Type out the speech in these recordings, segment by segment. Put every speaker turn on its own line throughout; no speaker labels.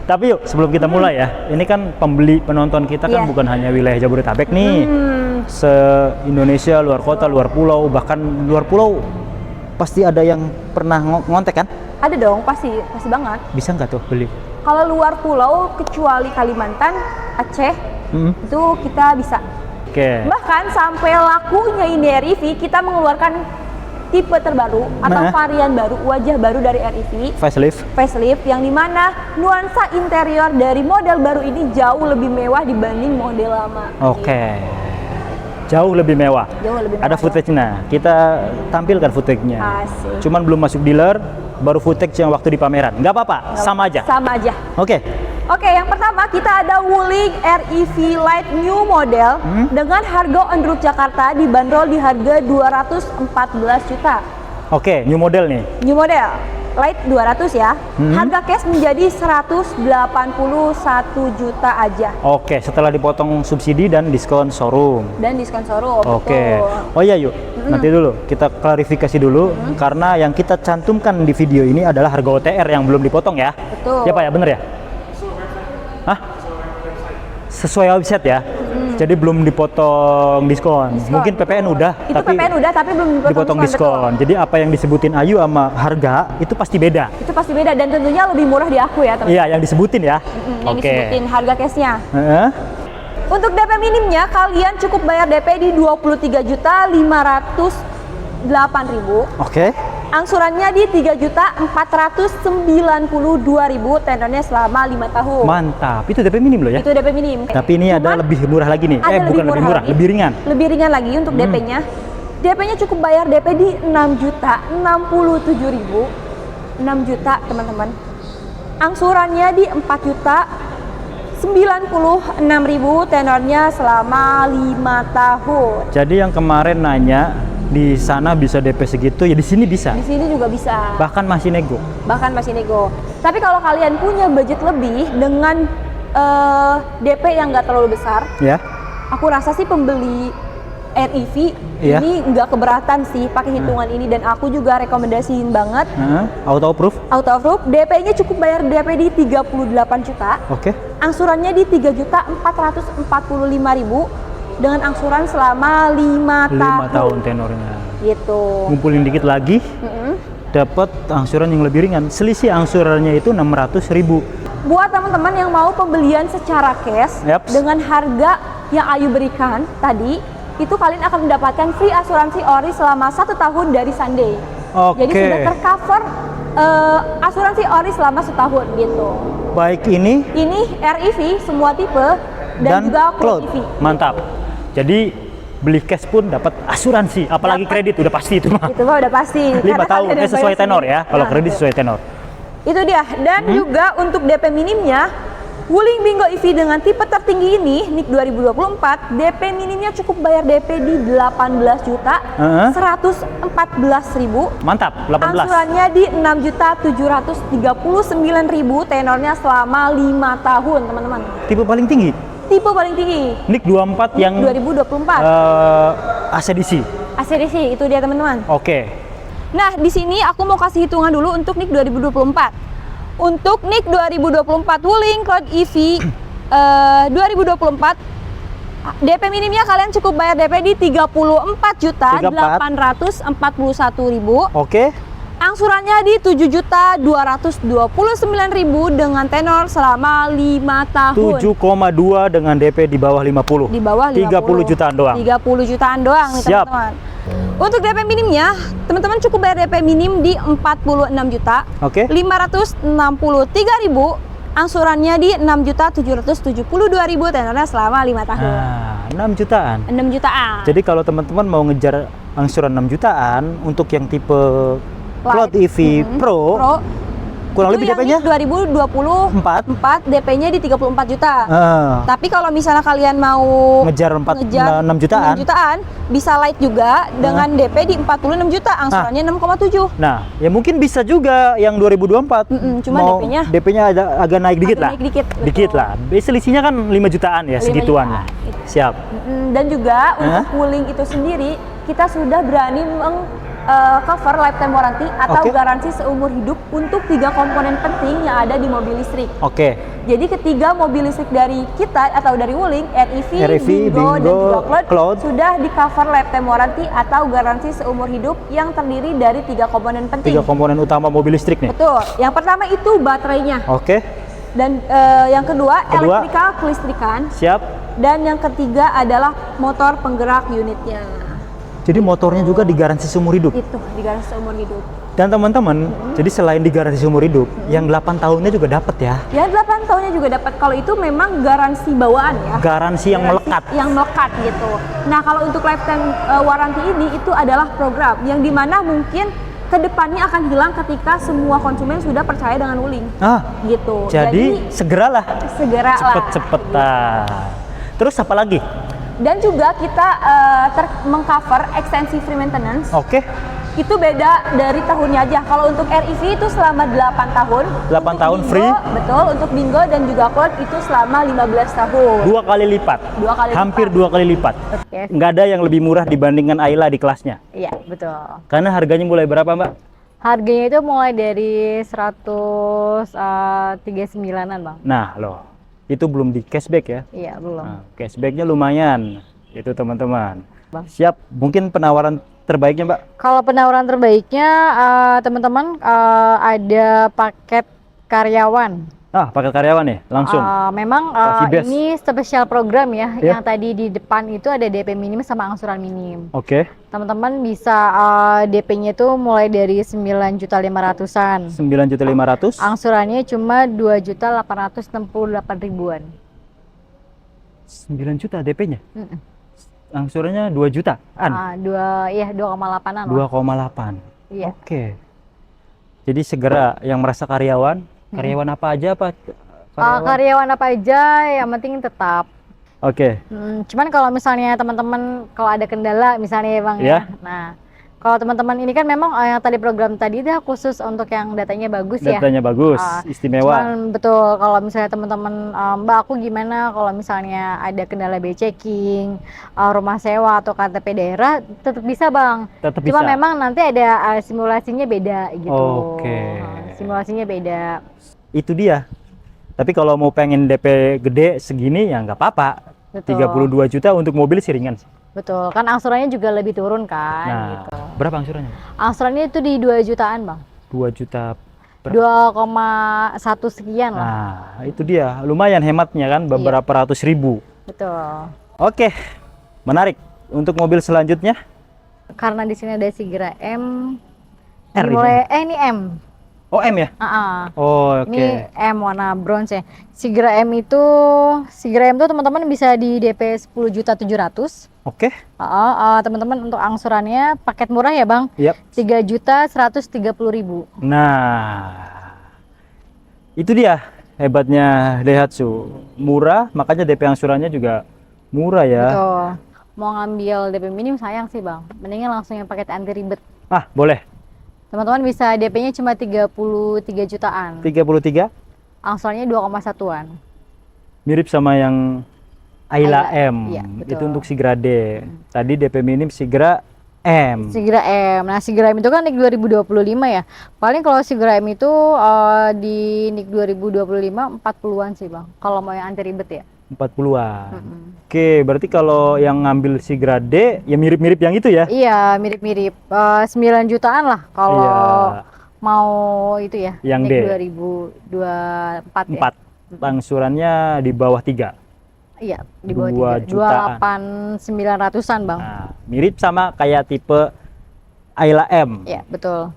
Tapi yuk, sebelum kita mulai ya, ini kan pembeli penonton kita kan bukan hanya wilayah Jabodetabek nih, se-Indonesia, luar kota, luar pulau, bahkan luar pulau pasti ada yang pernah ngontek kan?
Ada dong, pasti banget.
Bisa nggak tuh beli?
Kalau luar pulau, kecuali Kalimantan, Aceh, itu kita bisa.
Oke.
Bahkan sampai lakunya ini REV, kita mengeluarkan tipe terbaru atau varian baru, wajah baru dari REV, facelift yang dimana nuansa interior dari model baru ini jauh lebih mewah dibanding model lama.
Oke. Jauh lebih mewah. Ada footage-nya. Kita tampilkan footage-nya.
Asik.
Cuman belum masuk dealer, baru footage yang waktu di pameran. Nggak apa-apa, sama aja.
Sama aja.
Oke,
yang pertama kita ada Wuling REV Light New Model dengan harga on road Jakarta dibanderol di harga 214 juta.
Oke, new model nih.
New model Light 200 ya. Harga cash menjadi 181 juta aja.
Oke, setelah dipotong subsidi dan diskon showroom.
Oke.
Oh iya yuk, nanti dulu kita klarifikasi dulu karena yang kita cantumkan di video ini adalah harga OTR yang belum dipotong ya.
Betul.
Ya Pak ya, bener ya? Hah? Sesuai website ya. Jadi belum dipotong diskon. Mungkin PPN udah,
Itu PPN udah tapi belum
dipotong diskon. Jadi apa yang disebutin Ayu sama harga itu pasti beda.
Itu pasti beda dan tentunya lebih murah di aku ya, teman.
Iya, yang disebutin ya.
Yang disebutin harga cashnya. Untuk DP minimnya kalian cukup bayar DP di 23.508.000.
Oke.
Angsurannya di 3.492.000, tenornya selama 5 tahun.
Mantap, itu DP minim loh ya?
Itu DP minim.
Tapi ini ada lebih murah lagi nih. Bukan lebih murah, lebih ringan.
Lebih ringan lagi untuk DP-nya. DP-nya cukup bayar DP di 6.067.000. 6 juta, teman-teman. Angsurannya di 4.096.000, tenornya selama 5 tahun.
Jadi yang kemarin nanya di sana bisa DP segitu, ya di sini bisa.
Di sini juga bisa.
Bahkan masih nego.
Tapi kalau kalian punya budget lebih dengan DP yang nggak terlalu besar,
ya.
Aku rasa sih pembeli REV ini nggak keberatan sih pakai hitungan ini, dan aku juga rekomendasiin banget.
Auto approve.
DP-nya cukup bayar DP di 38 juta.
Oke.
Angsurannya di 3.445.000. Dengan angsuran selama 5
tahun tenornya.
Gitu.
Ngumpulin dikit lagi, dapat angsuran yang lebih ringan. Selisih angsurannya itu 600.000.
Buat teman-teman yang mau pembelian secara cash dengan harga yang Ayu berikan tadi, itu kalian akan mendapatkan free asuransi ori selama 1 tahun dari Sunday. Jadi sudah tercover asuransi ori selama 1 tahun gitu.
Baik ini
REV semua tipe dan juga Cloud EV.
Mantap. Jadi beli cash pun dapat asuransi, apalagi kredit udah pasti itu mah.
Itu mah udah pasti.
5 tahun, sesuai tenor ya. Kalau kredit sesuai tenor.
Itu dia. Dan juga untuk DP minimnya, Wuling Bingo EV dengan tipe tertinggi ini, NIK 2024, DP minimnya cukup bayar DP di 18.114.000.
Mantap, 18.
Angsurannya di 6.739.000, tenornya selama 5 tahun, teman-teman.
Tipe paling tinggi. NIK 24 yang
2024.
ACDC.
Itu dia, teman-teman.
Oke.
Nah, di sini aku mau kasih hitungan dulu untuk NIK 2024. Untuk NIK 2024 Wuling Cloud EV 2024, DP minimnya kalian cukup bayar DP di 34.841.000.
Oke.
Angsurannya di 7.229.000 dengan tenor selama 5 tahun.
7,2 dengan DP di bawah 50. 30 jutaan doang.
30 jutaan doang nih, teman-teman. Untuk DP minimnya, teman-teman cukup bayar DP minim di 46 juta.
Oke.
563.000. Angsurannya di 6.772.000, tenornya selama 5 tahun.
6 jutaan.
6 jutaan.
Jadi kalau teman-teman mau ngejar angsuran 6 jutaan untuk yang tipe Cloud EV Pro, kurang lebih DP-nya
2024 DP-nya di 34 juta. Tapi kalau misalnya kalian mau
ngejar 6 jutaan,
bisa light juga dengan DP di 46 juta, angsurannya 6,7.
Nah, ya mungkin bisa juga yang 2024.
Cuma
DP-nya agak naik dikit lah. Dikit lah. Selisihnya kan 5 jutaan ya, segituan. Siap.
Dan juga untuk Wuling itu sendiri, kita sudah berani cover lifetime warranty atau garansi seumur hidup untuk 3 komponen penting yang ada di mobil listrik. Jadi ketiga mobil listrik dari kita atau dari Wuling, REV, Bingo, dan juga Cloud sudah di cover lifetime warranty atau garansi seumur hidup yang terdiri dari 3 komponen penting.
3 komponen utama mobil listrik nih.
Betul. Yang pertama itu baterainya. Dan yang kedua elektrika kelistrikan.
Siap.
Dan yang ketiga adalah motor penggerak unitnya.
Jadi motornya juga digaransi seumur hidup.
Itu digaransi seumur hidup.
Dan teman-teman, jadi selain digaransi seumur hidup, yang 8 tahunnya juga dapat ya.
Yang 8 tahunnya juga dapat. Kalau itu memang garansi bawaan ya.
Garansi yang melekat.
Yang melekat gitu. Nah, kalau untuk lifetime warranty ini itu adalah program yang dimana mungkin kedepannya akan hilang ketika semua konsumen sudah percaya dengan Wuling. Gitu.
Jadi segeralah. Cepet-cepetan. Terus apa lagi?
Dan juga kita mengcover extensive free maintenance. Itu beda dari tahunnya aja. Kalau untuk REV itu selama 8 tahun.
8 tahun
Bingo,
free?
Betul. Untuk Bingo dan juga Cloud itu selama 15 tahun.
2 kali lipat? Hampir 2 kali lipat? Nggak ada yang lebih murah dibandingkan Ayla di kelasnya?
Iya, betul.
Karena harganya mulai berapa, Mbak?
Harganya itu mulai dari 139-an, Bang.
Nah, loh. Itu belum di cashback ya?
Iya, belum.
Nah, cashbacknya lumayan. Itu teman-teman. Siap, mungkin penawaran terbaiknya, Mbak?
Kalau penawaran terbaiknya, teman-teman, ada paket karyawan.
Paket karyawan nih, langsung?
Memang ini spesial program ya. Yang tadi di depan itu ada DP minim sama angsuran minim. Teman-teman bisa DP-nya itu mulai dari 9.500.000-an.
9.500.000?
Angsurannya cuma 2.868.000-an.
9 juta DP-nya? Angsurannya 2 jutaan?
2,8-an.
2,8.
Iya.
Jadi segera yang merasa karyawan apa aja Pak?
Karyawan apa aja, yang penting tetap. Cuman kalau misalnya teman-teman kalau ada kendala misalnya ya Bang ya. Nah, kalau teman-teman ini kan memang yang tadi program tadi itu khusus untuk yang datanya bagus ya.
Datanya bagus, istimewa.
Cuman betul kalau misalnya teman-teman Mbak aku gimana kalau misalnya ada kendala biaya checking, rumah sewa atau KTP daerah tetap bisa Bang. Cuma memang nanti ada simulasinya beda gitu. Simulasinya beda.
Itu dia. Tapi kalau mau pengen DP gede segini ya nggak apa-apa. 32 juta untuk mobil sih ringan sih.
Betul, kan angsurannya juga lebih turun kan.
Nah, gitu. Berapa angsurannya?
Angsurannya itu di 2 jutaan Bang.
2 juta
2,1 sekian lah.
Nah, itu dia. Lumayan hematnya kan, beberapa ratus ribu.
Betul.
Menarik. Untuk mobil selanjutnya?
Karena di sini ada Sigra M. Ini M.
M ya?
Ini M warna bronze ya. Sigra M itu teman-teman bisa di DP 10.700.000. Teman-teman untuk angsurannya paket murah ya Bang. 3.130.000.
Nah, itu dia hebatnya Daihatsu. Murah, makanya DP angsurannya juga murah ya.
Betul. Mau ngambil DP minim sayang sih Bang. Mendingan langsung yang paket anti ribet.
Boleh.
Teman-teman bisa DP-nya cuma 33 jutaan.
33?
Angsurannya 2,1-an.
Mirip sama yang Ayla M.
Iya,
itu untuk Sigra D. Tadi DP minim Sigra M.
Sigra M. Nah, Sigra M itu kan NIK 2025 ya. Paling kalau Sigra M itu di NIK 2025 40-an sih Bang. Kalau mau yang anti ribet ya.
40-an. Berarti kalau yang ngambil Sigra D ya mirip-mirip yang itu ya? Iya,
mirip-mirip. 9 jutaan lah kalau mau itu ya.
Yang D.
2024 ya.
Angsurannya di bawah 3.
Iya, di bawah 2.800.000-an Bang.
Nah, mirip sama kayak tipe Ayla M.
Iya, betul.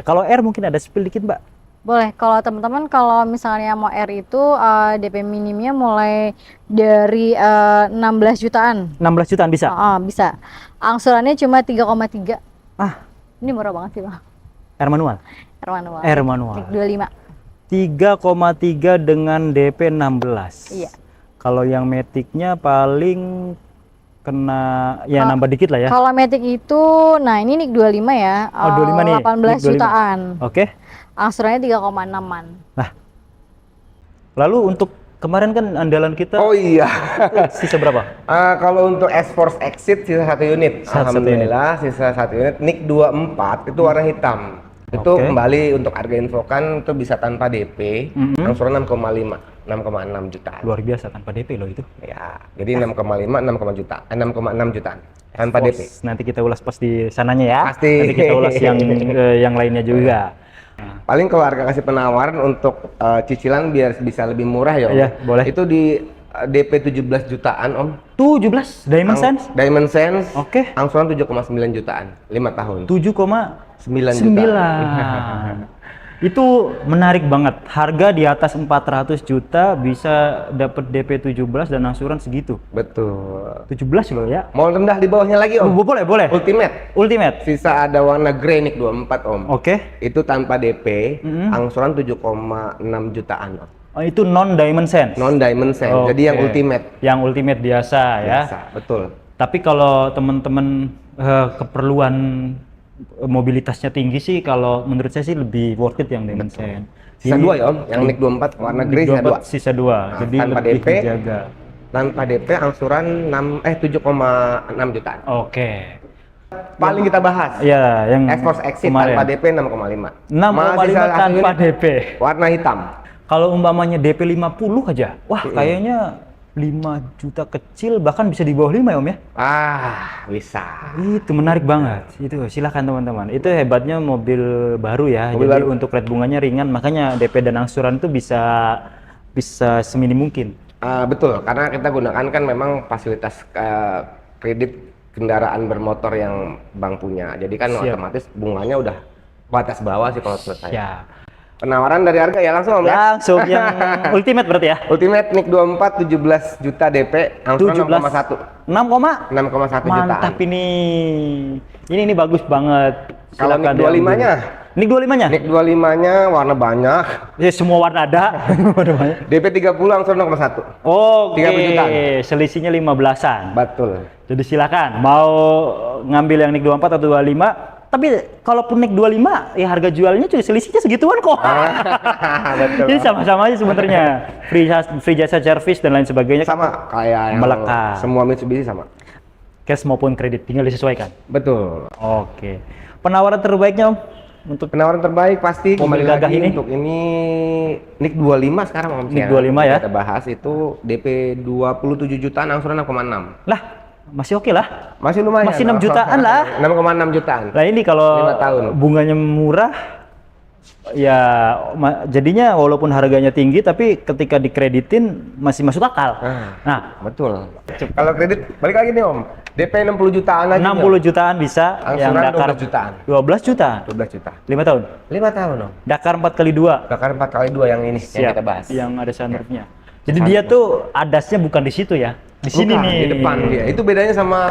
Kalau R mungkin ada spill dikit Mbak?
Boleh, kalau teman-teman kalau misalnya mau R itu DP minimnya mulai dari 16 jutaan.
16 jutaan bisa?
Bisa. Angsurannya cuma 3,3. Ini murah banget sih Bang.
R manual? R manual.
NIK 25.
3,3 dengan DP 16.
Iya.
Kalau yang Matic-nya paling kena ya nambah dikit lah ya.
Kalau Matic itu, nah ini NIK 25 ya.
25 nih.
18 jutaan.
Angsurannya
3,6-an.
Nah, lalu untuk kemarin kan andalan kita.
Oh iya.
Sisa berapa?
Kalau untuk S-Force Exit sisa 1 unit. Alhamdulillah sisa 1 unit. NIK 24 itu warna hitam. Itu kembali untuk harga infokan itu bisa tanpa DP, angsuran 6,6 jutaan.
Luar biasa tanpa DP loh itu.
Ya, jadi 6,6 jutaan tanpa DP.
Nanti kita ulas pas di sananya ya.
Pasti.
Nanti kita ulas yang lainnya juga.
Paling kalau harga kasih penawaran untuk cicilan biar bisa lebih murah ya Om.
Iya, boleh.
Itu di DP 17 jutaan Om.
17 Diamond Sense?
Diamond Sense.
Oke.
Angsuran 7,9 jutaan, 5 tahun.
7,9
jutaan.
Itu menarik banget. Harga di atas 400 juta bisa dapat DP 17 dan angsuran segitu.
Betul.
17 loh ya.
Mau rendah di bawahnya lagi Om?
Boleh.
Ultimate. Sisa ada warna grey NIK 24 Om.
Oke.
Itu tanpa DP, angsuran 7,6 jutaan Om.
Oh, itu non Diamond Sense.
Non Diamond Sense. Jadi yang ultimate.
Yang ultimate biasa ya.
Betul.
Tapi kalau teman-teman keperluan mobilitasnya tinggi sih, kalau menurut saya sih lebih worth it yang Diamond Sense.
Sisa 2 ya Om, yang NIK 24 warna grey
sisa 2. Jadi
tanpa
lebih
DP,
dijaga.
Tanpa DP angsuran 7,6 jutaan.
Oke.
Paling kita bahas.
Iya, yang
S-Force Exit
kemarin.
tanpa DP 6,5.
6,5 tanpa DP.
Warna hitam.
Kalau umpamanya DP 50 aja, wah kayaknya 5 juta kecil bahkan bisa di bawah 5 ya Om ya?
Bisa.
Itu menarik banget. Itu silakan teman-teman. Itu hebatnya mobil baru ya.
Mobil
Jadi
baru.
untuk rate bunganya ringan, makanya DP dan angsuran itu bisa seminim mungkin.
Betul, karena kita gunakan kan memang fasilitas kredit kendaraan bermotor yang bank punya. Jadi kan otomatis bunganya udah batas bawah sih kalau menurut saya.
Ya.
Penawaran dari harga ya langsung Om ya?
Langsung yang ultimate berarti ya?
Ultimate NIK 24 17 juta DP, angsuran 6,1. 6,1 jutaan.
Mantap ini. Ini bagus banget.
Kalau NIK 25-nya?
NIK 25-nya?
NIK 25-nya warna banyak.
Ya semua warna ada.
DP 30 angsuran 0,1.
Oke.
30 jutaan.
Selisihnya 15-an.
Betul.
Jadi silakan mau ngambil yang NIK 24 atau 25. Tapi kalaupun NIK 25 ya harga jualnya juga selisihnya segituan kok.
Betul.
Jadi sama-sama aja sebenarnya. Free jasa service dan lain sebagainya.
Sama kayak yang
melekat.
Semua Mitsubishi sama.
Cash maupun kredit tinggal disesuaikan.
Betul.
Oke. Penawaran terbaiknya Om? Untuk
penawaran terbaik pasti
mobil
kembali
gagah
lagi
ini?
Untuk ini NIK 25 sekarang Om.
NIK 25 ya.
Kita bahas itu DP 27 jutaan angsuran 6,6.
Lah, masih oke lah.
Masih lumayan.
Masih 6 jutaan lah.
6,6 jutaan.
Nah ini kalau
5 tahun.
bunganya murah, ya jadinya walaupun harganya tinggi, tapi ketika dikreditin masih masuk akal. Nah,
betul. Kalau kredit, balik lagi nih Om. DP 60 jutaan aja.
60 jutaan bisa. Yang
Angsuran
Dakar
12 jutaan.
12 juta.
12 juta.
5 tahun.
5 tahun Om.
Dakar 4x2.
Dakar 4x2 yang ini yang kita bahas.
Yang ada sunroofnya. Jadi dia tuh adasnya bukan di situ ya. Di sini nih.
Di depan dia. Itu bedanya sama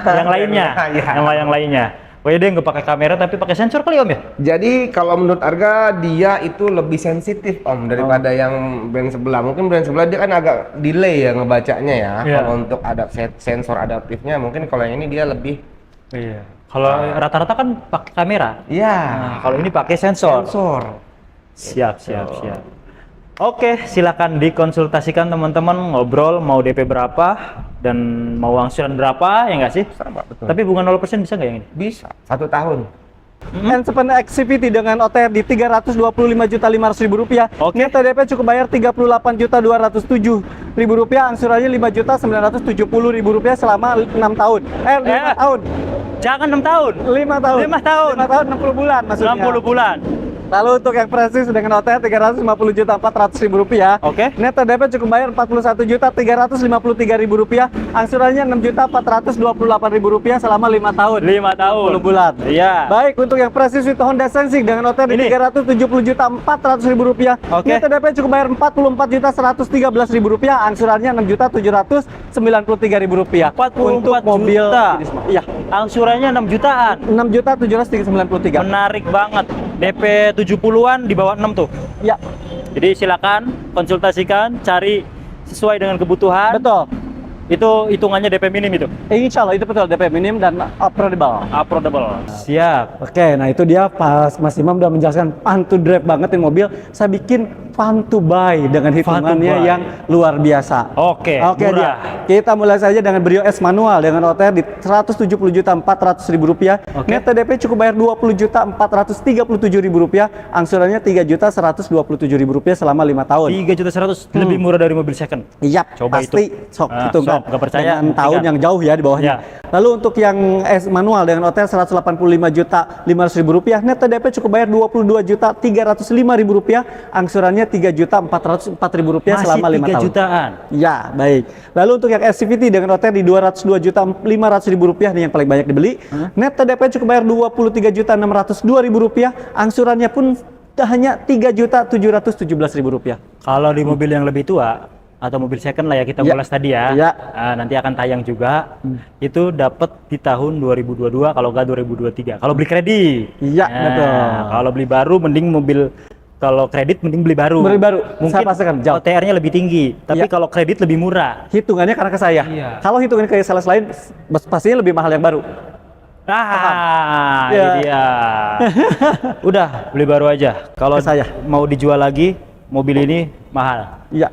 yang lainnya. Yang lainnya. Oh ya dia nggak pakai kamera tapi pakai sensor kali Om ya?
Jadi kalau menurut harga dia itu lebih sensitif Om daripada yang brand sebelah. Mungkin brand sebelah dia kan agak delay ya ngebacanya ya. Kalau untuk ada sensor adaptifnya mungkin kalau yang ini dia lebih.
Iya. Kalau rata-rata kan pakai kamera.
Iya.
Nah, kalau ini pakai sensor. Siap. Oke, silakan dikonsultasikan teman-teman, ngobrol mau DP berapa dan mau angsuran berapa, ya nggak sih?
Sama, betul.
Tapi bunga 0% bisa nggak yang ini?
Bisa, 1 tahun.
N7 XCVT dengan OTR di Rp325.500.000.
Oke.
Nilai TDP cukup bayar Rp38.207.000, angsurannya Rp5.970.000 selama 6 tahun. 5 tahun.
Jangan 6 tahun.
5 tahun.
5 tahun.
5 tahun 60 bulan maksudnya.
60 bulan.
Lalu untuk yang prestis dengan OTR Rp350.400.000.
Oke.
Net TDP cukup bayar Rp41.353.000, angsurannya Rp6.428.000 selama 5 tahun.
5 tahun.
10 bulan.
Iya.
Baik, untuk yang prestis with Honda Sensing dengan OTR di
Ini.
Rp370.400.000.
Oke.
Net TDP cukup bayar Rp44.113.000, angsurannya Rp6.793.000.
44
Untuk mobil
juta.
Iya,
Angsurannya 6 jutaan.
Rp6.793.
Menarik banget. DP 70-an di bawah 6 tuh.
Ya,
Jadi silakan konsultasikan, cari sesuai dengan kebutuhan.
betul.
Itu hitungannya DP minim itu?
Insya Allah itu betul, DP minim dan affordable.
Siap.
Oke, nah itu dia pas Mas Imam udah menjelaskan fun to drive banget ini mobil. Saya bikin fun to buy dengan hitungannya yang luar biasa.
Oke,
dia. Kita mulai saja dengan Brio S manual dengan OTR di Rp170.400.000. Net TDP cukup bayar Rp20.437.000. Angsurannya Rp3.127.000 selama 5 tahun.
Rp3.100.000 lebih murah dari mobil second.
Iya,
coba
pasti.
Itu.
Sok hitungkan.
Nggak percaya.
Dengan tahun yang jauh ya di bawahnya.
Ya.
Lalu untuk yang S manual dengan OTR Rp185.500.000, net TDP cukup bayar Rp22.305.000. Angsurannya Rp3.404.000 selama 5 tahun.
3 jutaan.
Ya, baik. Lalu untuk yang SCVT dengan OTR di Rp202.500.000 nih yang paling banyak dibeli. Net TDP cukup bayar Rp23.602.000. Angsurannya pun hanya Rp3.717.000.
Kalau di mobil yang lebih tua atau mobil second lah ya kita ulas tadi ya. Nanti akan tayang juga. Itu dapat di tahun 2022 kalau nggak 2023. Kalau beli kredit.
Iya, betul.
Kalau beli baru mending mobil. Kalau kredit mending beli baru.
Mungkin saya pastikan jauh.
OTR-nya lebih tinggi, tapi kalau kredit lebih murah.
Hitungannya karena ke saya. Kalau hitungannya ke sales lain pastinya lebih mahal yang baru.
Ini dia. Udah beli baru aja. Kalau saya mau dijual lagi, mobil ini mahal.
Iya.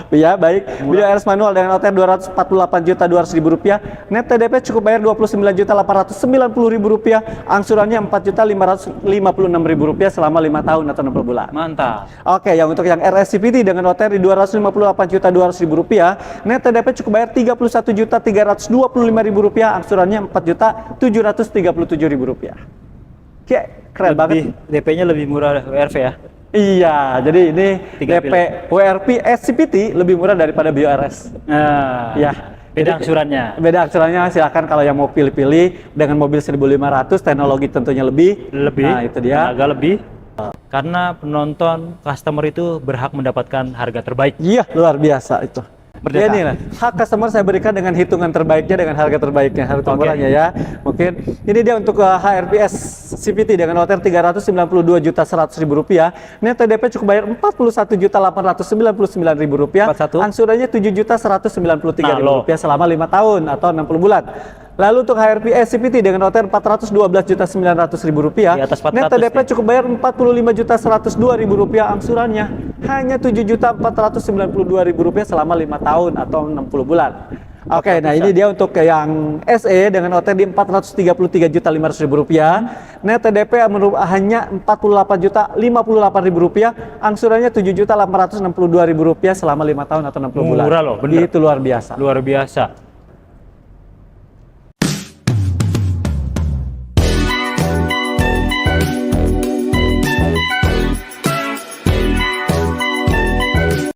Ya, baik. Brio RS manual dengan OTR Rp248.200.000. Net TDP cukup bayar Rp29.890.000. Angsurannya Rp4.556.000 selama 5 tahun atau 60 bulan.
Mantap.
Oke, yang untuk yang RS CVT dengan OTR di Rp258.200.000. Net TDP cukup bayar Rp31.325.000. Angsurannya Rp4.737.000. Oke, keren banget.
DP-nya lebih murah WRV ya?
Iya, jadi ini DP WRP SCVT lebih murah daripada Brio RS. Ya.
Beda angsurannya.
Beda angsurannya, silakan kalau yang mau pilih-pilih dengan mobil 1.500, teknologi tentunya lebih. Nah, itu dia.
Agak lebih. Karena penonton, customer itu berhak mendapatkan harga terbaik.
Iya, luar biasa itu. Ya ini lah, hak customer saya berikan dengan hitungan terbaiknya, dengan harga terbaiknya, harga murahnya ya. Mungkin ini dia untuk HRPS CVT dengan OTR Rp392.100.000. Net TDP cukup bayar Rp41.899.000. Angsurannya Rp7.193.000 selama 5 tahun atau 60 bulan. Lalu untuk HRPS CVT dengan OTR Rp412.900.000. Net TDP cukup bayar Rp45.102.000. Angsurannya hanya Rp7.492.000 selama 5 tahun atau 60 bulan. Oke, nah ini dia untuk yang SE dengan OTR di Rp433.500.000. Net TDP hanya Rp48.058.000. Angsurannya Rp7.862.000 selama 5 tahun atau 60 bulan.
Murah loh, bener.
Itu luar biasa.
Luar biasa.